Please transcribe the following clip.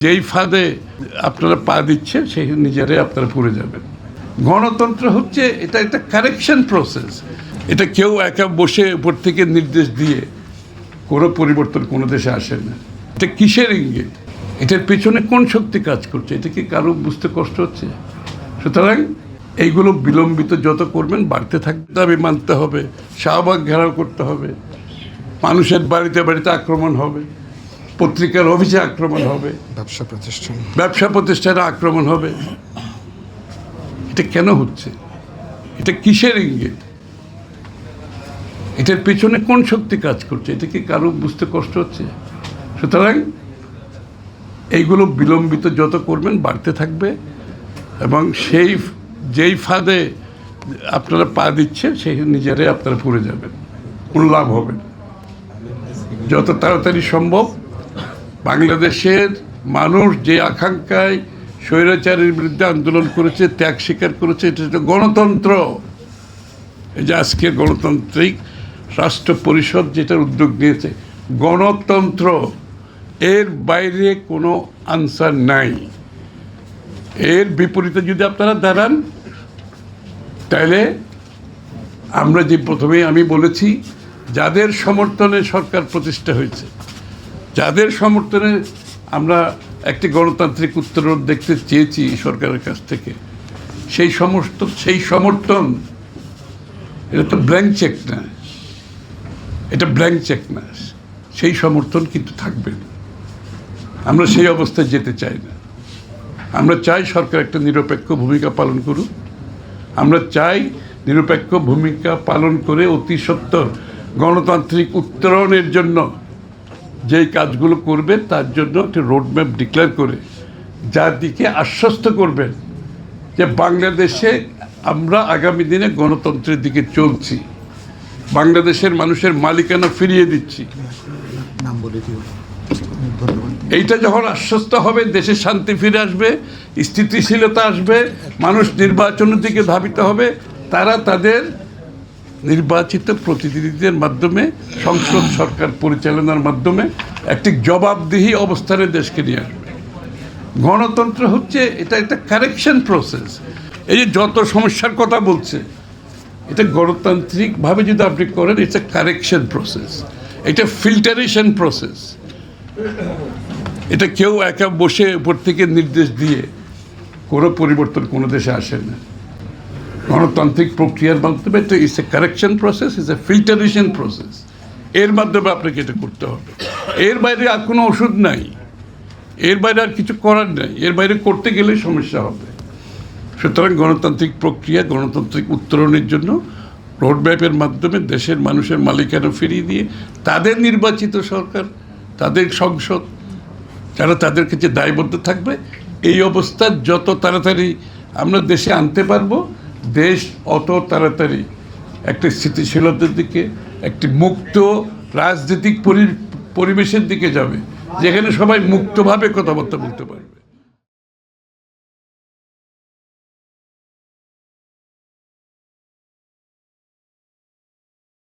যেই ফাঁদে আপনারা পা দিচ্ছেন সেই নিজেরাই আপনারা পড়ে যাবেন। গণতন্ত্র হচ্ছে এটা একটা কারেকশন প্রসেস। এটা কেউ একা বসে উপর থেকে নির্দেশ দিয়ে কোনো পরিবর্তন কোনো দেশে আসে না। এটা কিসের ইঙ্গিত? এটার পেছনে কোন শক্তি কাজ করছে এটা কি কারো বুঝতে কষ্ট হচ্ছে? সুতরাং এইগুলো বিলম্বিত যত করবেন বাড়তে থাকবে, দাবি মানতে হবে, শাহবাগ ঘেরাও করতে হবে, মানুষের বাড়িতে বাড়িতে আক্রমণ হবে, পত্রিকার অফিসে আক্রমণ হবে, ব্যবসা প্রতিষ্ঠানে আক্রমণ হবে। এটা কেন হচ্ছে? এটা কিসের ইঙ্গিত? এটার পেছনে কোন শক্তি কাজ করছে এটা কি কারো বুঝতে কষ্ট হচ্ছে? সুতরাং এইগুলো বিলম্বিত যত করবেন বাড়তে থাকবে এবং যেই ফাঁদে আপনারা পা দিচ্ছেন সেই নিজেরাই আপনারা পড়ে যাবেন, কোনো লাভ হবে না। যত তাড়াতাড়ি সম্ভব বাংলাদেশের মানুষ যে আকাঙ্ক্ষায় স্বৈরাচারের বিরুদ্ধে আন্দোলন করেছে, ত্যাগ স্বীকার করেছে, এটা হচ্ছে গণতন্ত্র। এই যে আজকের গণতান্ত্রিক রাষ্ট্র পরিষদ যেটার উদ্যোগ নিয়েছে, গণতন্ত্র, এর বাইরে কোনো আনসার নাই। এর বিপরীতে যদি আপনারা দাঁড়ান তাহলে আমরা যে প্রথমেই আমি বলেছি, যাদের সমর্থনে সরকার প্রতিষ্ঠা হয়েছে, যাদের সমর্থনে আমরা একটি গণতান্ত্রিক উত্তরণ দেখতে চেয়েছি সরকারের কাছ থেকে, সেই সমর্থন এটা তো ব্ল্যাঙ্ক চেক না, এটা ব্ল্যাঙ্ক চেক না। সেই সমর্থন কিন্তু থাকবে না। আমরা সেই অবস্থায় যেতে চাই না। আমরা চাই সরকার একটা নিরপেক্ষ ভূমিকা পালন করুক। আমরা চাই নিরপেক্ষ ভূমিকা পালন করে অতি সত্বর গণতান্ত্রিক উত্তরণের জন্য যেই কাজগুলো করবে তার জন্য একটা রোডম্যাপ ডিক্লেয়ার করে যার দিকে আশ্বস্ত করবেন যে বাংলাদেশে আমরা আগামী দিনে গণতন্ত্রের দিকে চলছি, বাংলাদেশের মানুষের মালিকানা ফিরিয়ে দিচ্ছি। এইটা যখন আশ্বস্ত হবে, দেশে শান্তি ফিরে আসবে, স্থিতিশীলতা আসবে, মানুষ নির্বাচনের দিকে ধাবিত হবে, তারা তাদের নির্বাচিত প্রতিনিধিদের মাধ্যমে সংসদ সরকার পরিচালনার মাধ্যমে একটি জবাবদিহি অবস্থানে দেশকে নিয়ে আসবে। গণতন্ত্র হচ্ছে এটা একটা কারেকশন প্রসেস। এই যে যত সমস্যার কথা বলছে, এটা গণতান্ত্রিকভাবে যদি আপনি করেন, ইটস এ কারেকশন প্রসেস, এটা ফিল্টারেশন প্রসেস। এটা কেউ একা বসে উপর থেকে নির্দেশ দিয়ে কোনো পরিবর্তন কোনো দেশে আসে না। গণতান্ত্রিক প্রক্রিয়ার মাধ্যমে তো it's a correction process, it's a filtration process. এর মাধ্যমে আপনাকে এটা করতে হবে। এর বাইরে আর কোনো ওষুধ নাই, এর বাইরে আর কিছু করার নাই। এর বাইরে করতে গেলেই সমস্যা হবে। সুতরাং গণতান্ত্রিক প্রক্রিয়া, গণতান্ত্রিক উত্তরণের জন্য রোডম্যাপের মাধ্যমে দেশের মানুষের মালিকানা ফিরিয়ে দিয়ে তাদের নির্বাচিত সরকার, তাদের সংসদ, যারা তাদের কাছে দায়বদ্ধ থাকবে, এই অবস্থা যত তাড়াতাড়ি আমরা দেশে আনতে পারবো, দেশ অত তাড়াতাড়ি একটা স্থিতিশীলতার দিকে, একটি মুক্ত রাজনৈতিক পরিবেশের দিকে যাবে, যেখানে সবাই মুক্তভাবে কথাবার্তা বলতে পারবে।